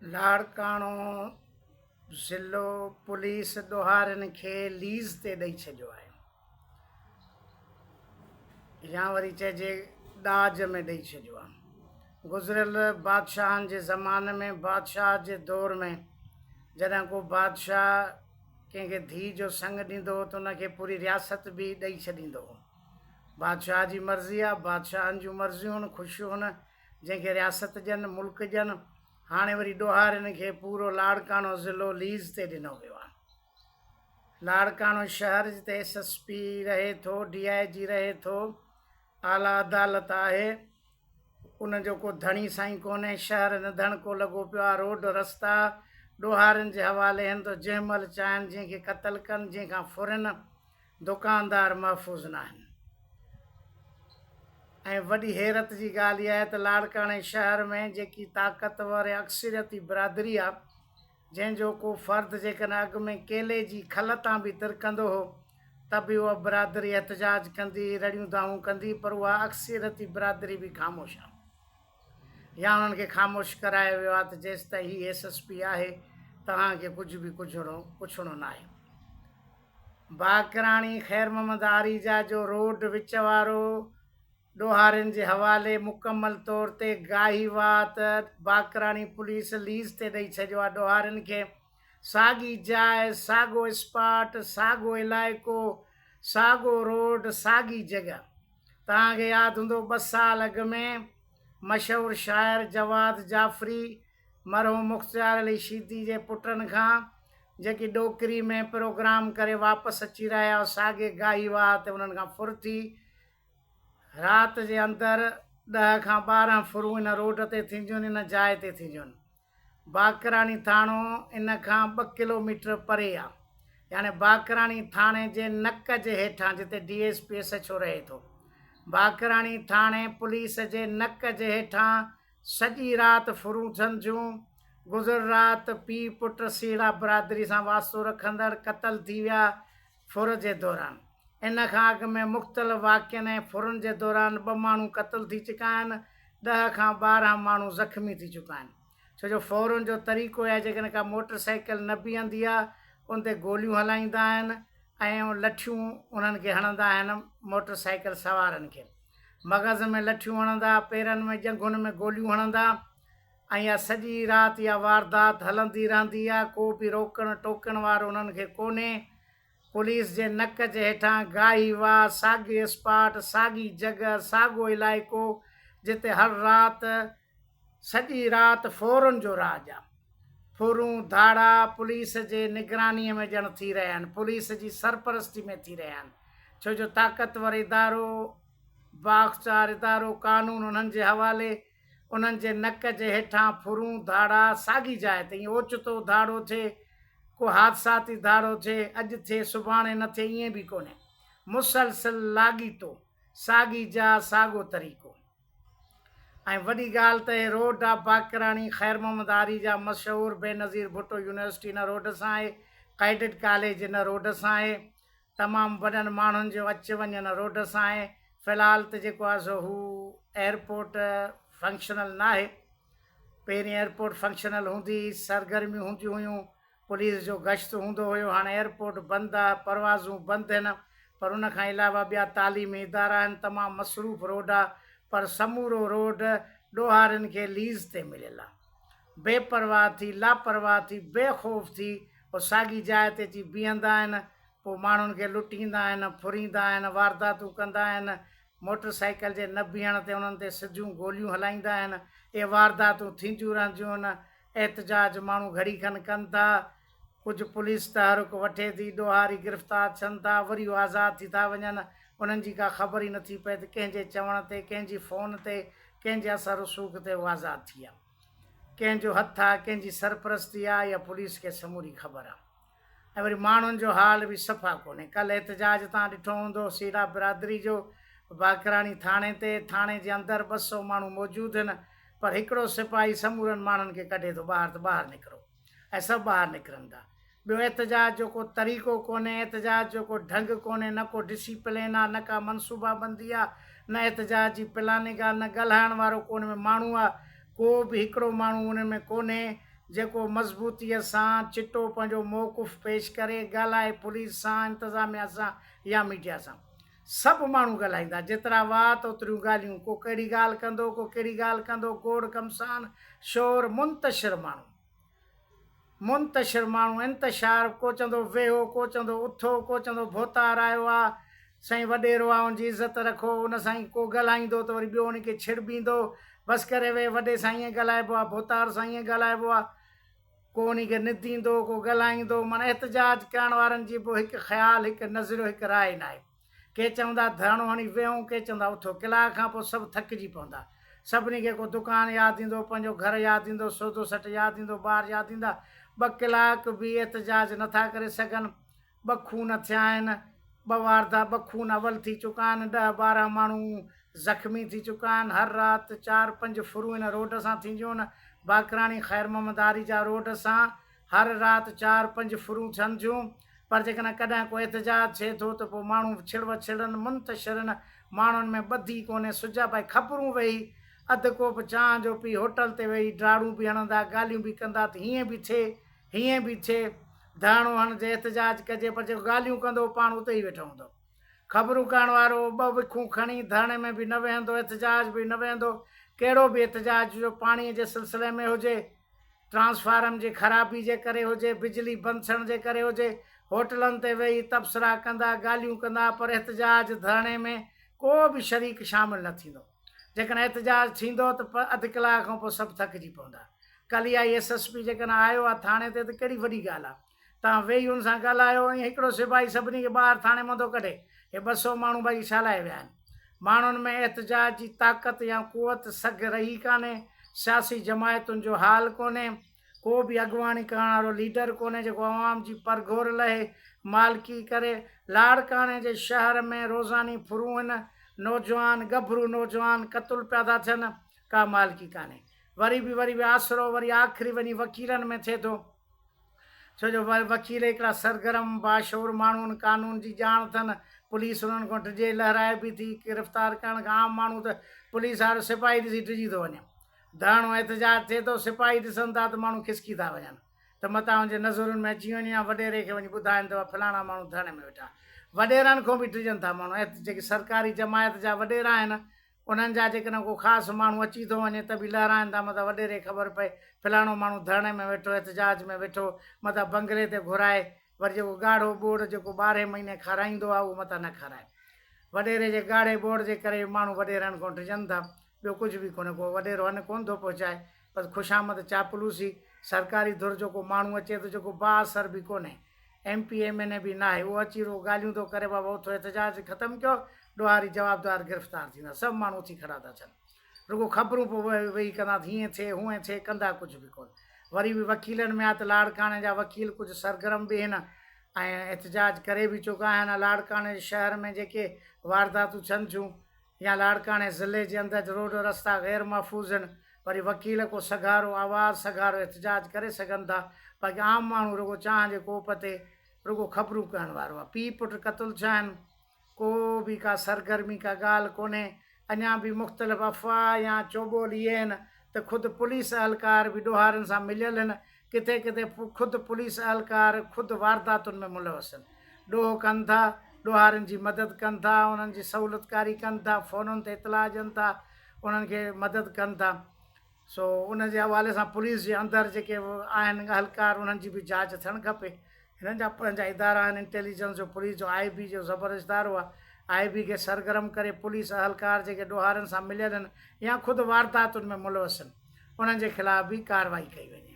लाड़काणो ज़िलो पुलिस ॾोहारियुनि खे लीज़ ते ॾेई छॾियो आहे, या वरी चइजे ॾाज में ॾेई छॾियो आहे। गुज़िरियल बादशाहनि जे ज़माने में, बादशाह जे दौर में, जॾहिं को बादशाह कंहिंखे धीउ जो संग ॾींदो हो त उनखे पूरी रियासत बि ॾेई छॾींदो हो। बादशाह जी मर्ज़ी आहे, बादशाहनि जूं मर्ज़ियूं आहिनि, ख़ुशियूं आहिनि, जंहिंखे रियासत ॾियनि, मुल्क ॾियनि। हाणे वरी ॾोहारियुनि खे पूरो लाड़काणो ज़िलो लीज़ ते ॾिनो वियो आहे। लाड़काणो शहर जिते SSP रहे थो, DIG रहे थो, आला अदालत आहे, उनजो को धणी साईं कोन्हे। शहर निधण को लॻो पियो आहे। रोड रस्ता ॾोहारियुनि जे हवाले आहिनि, त जंहिं महिल चाहिनि जंहिंखे क़तल कनि, जंहिंखां फुरनि। दुकानदार महफ़ूज़ न आहिनि। ऐं वॾी हैरत जी ॻाल्हि इहा आहे त लाड़काणे शहर में जेकी ताक़तवर ऐं अक्सरियती बिरादरी आहे, जंहिंजो को फ़र्द जेकॾहिं अॻु में केले जी खल तां बि तिरकंदो हो त बि उहा बिरादरी एहतजाज कंदी, रड़ियूं दाऊं कंदी, पर उहा अक्सरियती बिरादरी बि ख़ामोश आहे, या उन्हनि खे ख़ामोश करायो वियो आहे त जेसि ताईं हीअ SSP आहे तव्हांखे कुझु बि पुछिणो न आहे। बाकराणी ख़ैर मोहम्मद आरीजा जो रोड विच वारो ॾोहारियुनि जे हवाले मुकमल तौर ते गाहीवात बाकराणी पुलिस लीज़ ते ॾेई छॾियो आहे। ॾोहारियुनि खे साॻी जाइ, साॻियो स्पॉट, साॻियो इलाइक़ो, साॻियो रोड, साॻी जॻह। तव्हांखे यादि हूंदो 2 साल अॻु में मशहूरु शाइर जवाद जाफ़री मरहूम मुख़्तियार अली शीदी जे पुटनि खां जेकी ॾोकिरी में प्रोग्राम करे वापसि अची रहिया हुआ, साॻे गाहीवात उन्हनि खां फुर थी राति जे अंदरि 10 खां 12 फुरूं इन रोड ते थींदियूं आहिनि, इन जाइ ते थींदियूं आहिनि। बाकराणी थाणो इन खां 2 किलोमीटर परे आहे, यानी बाकराणी थाणे जे नक जे हेठां, जिते DSP SHO रहे थो। बाकराणी थाणे पुलिस जे नक जे हेठां सॼी राति फुरूं थियनि थियूं। गुज़िर राति पीउ पुट सीड़ा बिरादरी सां वास्तो रखंदड़ क़तल थी विया फुर जे दौरान। इन खां अॻु में मुख़्तलिफ़ वाक़िअनि ऐं फुरनि जे दौरान 2 माण्हू क़तल थी चुका आहिनि, 10 खां 12 माण्हू ज़ख़्मी थी चुका आहिनि। छो जो फ़ौरन जो तरीक़ो आहे, जेकॾहिं का मोटरसाइकिल न बीहंदी आहे उन ते गोलियूं हलाईंदा आहिनि ऐं लठियूं उन्हनि खे हणंदा आहिनि, मोटरसाइकिल सवारनि खे मग़ज़ में लठियूं हणंदा, पेरनि में ॼंघुनि में गोलियूं हणंदा। ऐं इहा सॼी राति इहा वारदात हलंदी रहंदी आहे। को बि रोकण टोकण वारो उन्हनि खे कोन्हे। पुलिस जे नक जे हेठां गाहीवात, साॻी स्पॉट, साॻी जॻह, साॻियो इलाइक़ो, जिते हर राति सॼी राति फ़ौरन जो राज आहे। फुरूं धाड़ा पुलिस जे निगरानीअ में ॼण थी रहिया आहिनि, पुलिस जी सरपरस्ती में थी रहिया आहिनि। छो जो ताक़तवर इदारो, बाख़्चार इदारो, कानून उन्हनि जे हवाले, उन्हनि जे नक जे हेठां फुरूं धाड़ा साॻी जाइ ते। ईअं ओचितो धाड़ो थिए, को हादसाती धाड़ो थिए, अॼु थिए सुभाणे न थिए, ईअं बि कोन्हे। मुसलसिल लाॻीतो, साॻी जाइ, साॻियो तरीक़ो। ऐं वॾी ॻाल्हि त हे रोड आहे बाकराणी ख़ैर मोहम्मद आरीजा मशहूरु बेनज़ीर भुट्टो यूनिवर्सिटी इन रोड सां आहे, कैडेट कॉलेज इन रोड सां आहे, तमामु वॾनि माण्हुनि जो अचु वञु इन रोड सां आहे। फ़िलहालु त जेको आहे सो हू एयरपोर्ट फंक्शनल न आहे। पहिरीं एयरपोर्ट फंक्शनल हूंदी, सरगर्मियूं हूंदियूं हुयूं, पुलिस जो गश्त हूंदो हुयो। हाणे एयरपोर्ट बंदि आहे, परवाज़ूं बंदि आहिनि, पर उन खां अलावा ॿिया तालीमी इदारा आहिनि। तमामु मसरूफ़ रोड आहे, पर समूरो रोड ॾोहारियुनि खे लीज़ ते मिलियल आहे। बेपरवाह थी, लापरवाह थी, बेख़ौफ़ थी पोइ साॻी जाइ ते अची बीहंदा आहिनि, पोइ माण्हुनि खे लुटींदा आहिनि, फुरींदा आहिनि, वारदातूं कंदा आहिनि। मोटरसाइकिल जे न बीहण ते उन्हनि ते सिधियूं गोलियूं हलाईंदा आहिनि। इहे वारदातूं थींदियूं रहंदियूं आहिनि। एहतजाज माण्हू घड़ी खनि कनि था, कुझु पुलिस तहरुक वठे थी, ॾोहारी गिरफ़्तार थियनि था, वरी उहे आज़ादु थी था वञनि। उन्हनि जी का ख़बर ई नथी पए त कंहिंजे चवण ते, कंहिंजी फ़ोन ते, कंहिंजे असर रसूख़ ते उहे आज़ादु थी विया। कंहिंजो हथु आहे, कंहिंजी सरपरस्ती आहे, या पुलिस खे समूरी ख़बर आहे। ऐं वरी माण्हुनि जो हाल बि सफ़ा कोन्हे। कल्ह एहतजाज तव्हां ॾिठो हूंदो सीड़ा बिरादरी जो, बाकराणी थाणे ते। थाणे जे अंदरि 200 माण्हू मौजूदु आहिनि, पर हिकिड़ो सिपाही समूरनि माण्हुनि खे कढे थो ॿाहिरि, त ॿाहिरि निकिरो, ऐं सभु ॿाहिरि निकिरनि था। ॿियो एहतजाज जो को तरीक़ो कोन्हे, एहतजाज जो को ढंग कोन्हे, न को डिसिप्लिन आहे, न का मनसूबाबंदी आहे, न एहतजाज जी प्लानिंग आहे, न ॻाल्हाइण वारो कोन में माण्हू आहे। को बि हिकिड़ो माण्हू उन में कोन्हे जेको मज़बूतीअ सां चिटो पंहिंजो मौक़ुफ़ पेश करे ॻाल्हाए पुलिस सां इंतिज़ामिया सां या मीडिया सां सभु माण्हू ॻाल्हाईंदा जेतिरा वात ओतिरियूं ॻाल्हियूं को कहिड़ी ॻाल्हि कंदो को कहिड़ी ॻाल्हि कंदो गोड़ कमसान शोर मुंतशिर माण्हू इंतशार को चवंदो वेहो को चवंदो उथो को चवंदो भोतार आयो आहे साईं वॾेरो आहे उनजी इज़त रखो उन साईं को ॻाल्हाईंदो त वरी ॿियो उनखे छिड़बींदो बसि करे वे वॾे सां ईअं ॻाल्हाइबो आहे भोतार सां ईअं ॻाल्हाइबो आहे को उनखे निंदींदो को ॻाल्हाईंदो माना एहतजाज करण वारनि जी बि हिकु ख़्यालु हिकु नज़रियो हिकु राय न आहे के चवंदा धरणो हणी वेहूं के चवंदा उथो कलाक खां पोइ सभु थकिजी पवंदा सभिनी खे को दुकानु यादि ईंदो पंहिंजो घरु यादि ईंदो सौदो सट यादि ईंदो ॿार यादि ईंदा 2 कलाक बि एहतजाज नथा करे सघनि 2 खून थिया आहिनि 2 वारदात 2 खून अवल थी चुका आहिनि 10-12 माण्हू ज़ख़्मी थी चुका आहिनि हर राति 4-5 फुरूं इन रोड सां थींदियूं आहिनि बाकराणी ख़ैर मोहम्मदारी जा रोड सां हर राति 4-5 फुरूं थियनि थियूं पर जेकॾहिं कॾहिं को एहतजाज थिए थो त पोइ माण्हू छिड़नि मुंतशिरनि माण्हुनि में ॿधी कोन्हे सुजा भाई ख़बरूं वेही अधु कोप चांहि जो पी होटल ते वेही ड्राड़ूं बि हणंदा ॻाल्हियूं बि कंदा त हीअं बि थिए धरणो हणिजे एहतजाज कजे पर जेको ॻाल्हियूं कंदो पाण उते ई वेठो हूंदो ख़बरूं करण वारो 2 विखूं खणी धरणे में बि न वेहंदो एहतजाज बि न वेहंदो कहिड़ो बि एहतजाज जो पाणीअ जे सिलसिले में हुजे ट्रांसफार्म जी ख़राबी जे करे हुजे बिजली बंदि थियण जे करे हुजे होटलनि ते वेही तबसरा कंदा ॻाल्हियूं कंदा पर एहतजाज धरणे में को बि शरीक शामिलु न थींदो जेकॾहिं एहतजाज थींदो त 1/2 कलाक खां पोइ सभु थकिजी पवंदा कल्ह आई SSP जेकॾहिं आयो आहे थाणे ते त कहिड़ी वॾी ॻाल्हि आहे तव्हां वेही हुन सां ॻाल्हायो ऐं हिकिड़ो सिपाही सभिनी खे ॿाहिरि थाणे मंदो कढे हे 200 माण्हू भई छा लाइ विया आहिनि माण्हुनि में एहतजाज जी ताक़त या कुवत सघ रही कान्हे सियासी जमायतुनि जो हाल कोन्हे को बि अॻुवाणी करण वारो लीडर कोन्हे जेको आवाम जी परघोर लहे मालिकी करे लाड़काणे जे शहर में रोज़ानी फुरूं आहिनि नौजवान गभरू नौजवान क़तल पिया था थियनि का मालिकी कान्हे वरी बि आसरो वरी आख़िरी वञी वकीलनि में थिए थो छो जो वकील हिकिड़ा सरगर्म बाशोर माण्हू आहिनि कानून जी ॼाण अथनि पुलिस उन्हनि खां डिॼे लहराए बि थी गिरफ़्तार करण खां आम माण्हू त पुलिस वारो सिपाही ॾिसी डिॼी थो वञे धरणो एहतजाज थिए थो सिपाही ॾिसनि था त माण्हू खिसकी था वञनि त मतां हुनजे नज़रुनि में अची वञे या वॾेरे खे वञी ॿुधाइनि त फलाणा माण्हू धरणे में वेठा वॾेरनि खां बि डिॼनि था माण्हू जेके सरकारी जमायत जा वॾेरा आहिनि उन्हनि जा जेकॾहिं को ख़ासि माण्हू अची थो वञे त बि लहराइनि था मतिलबु वॾेरे ख़बर पए फलाणो माण्हू धरणे में वेठो एहतजाज में वेठो मतिलबु बंगले ते घुराए वरी जेको ॻाढ़ो बोर्ड जेको 12 महीने खाराईंदो आहे उहो मतिलबु न खाराए वॾेरे जे ॻाढ़े बोर्ड जे करे माण्हू वॾेरनि खां डिॼनि था ॿियो कुझु बि कोन्हे को वॾेरो अन कोन थो पहुचाए बसि ख़ुशामद चापलूसी सरकारी धुर जो को माण्हू अचे थो जेको बाअसर बि कोन्हे MP MNA बि न आहे उहो अची रहो ॻाल्हियूं थो करे बाबा उथो एहतजाज ख़तमु कयो ॾोहारी जवाबदार गिरफ़्तार थींदा सभु माण्हू उथी खड़ा था थियनि रुगो ख़बरूं पोइ वेही कंदा हीअं थिए हूअं थिए कंदा कुझु बि कोन वरी बि वकीलनि में आहे त लाड़काणे जा वकील कुझु सरगर्म बि आहिनि ऐं एहतजाज करे बि चुका आहिनि लाड़काणे शहर में जेके वारदातूं थियनि थियूं या लाड़काणे ज़िले जे अंदरि रोड रस्ता ग़ैर महफ़ूज़ आहिनि वरी वकील को सगारो आवाज़ सगारो एहतजाज करे सघनि था बाक़ी आम माण्हू रुगो चांहि जे कोप ते रुगो ख़बरूं करण वारो आहे पीउ पुटु क़तल थिया आहिनि को बि का सरगर्मी का ॻाल्हि कोन्हे अञा बि मुख़्तलिफ़ अफ़वाह या चोॿोल इहे आहिनि त ख़ुदि पुलिस अहलकार बि ॾोहारनि सां मिलियल आहिनि किथे किथे ख़ुदि पुलिस अहलकार ख़ुदि वारदातुनि में मुलवस आहिनि ॾोह कनि था ॾोहारनि जी मदद कनि था उन्हनि जी सहूलियतकारी कनि था फ़ोनुनि ते इतला ॾियनि था उन्हनि खे मदद कनि था सो उन जे हवाले सां पुलिस जे अंदरि जेके आहिनि अहलकार उन्हनि जी बि जांच थियणु खपे हिननि जा पंहिंजा इदारा आहिनि इंटेलिजेंस जो पुलिस जो IB जो ज़बरदस्त इदारो आहे IB खे सरगर्म करे पुलिस अहलकार जेके ॾोहारनि सां मिलियल आहिनि या ख़ुदि वारदातुनि में मुलवस आहिनि उन्हनि जे ख़िलाफ़ बि कार्रवाई कई वञे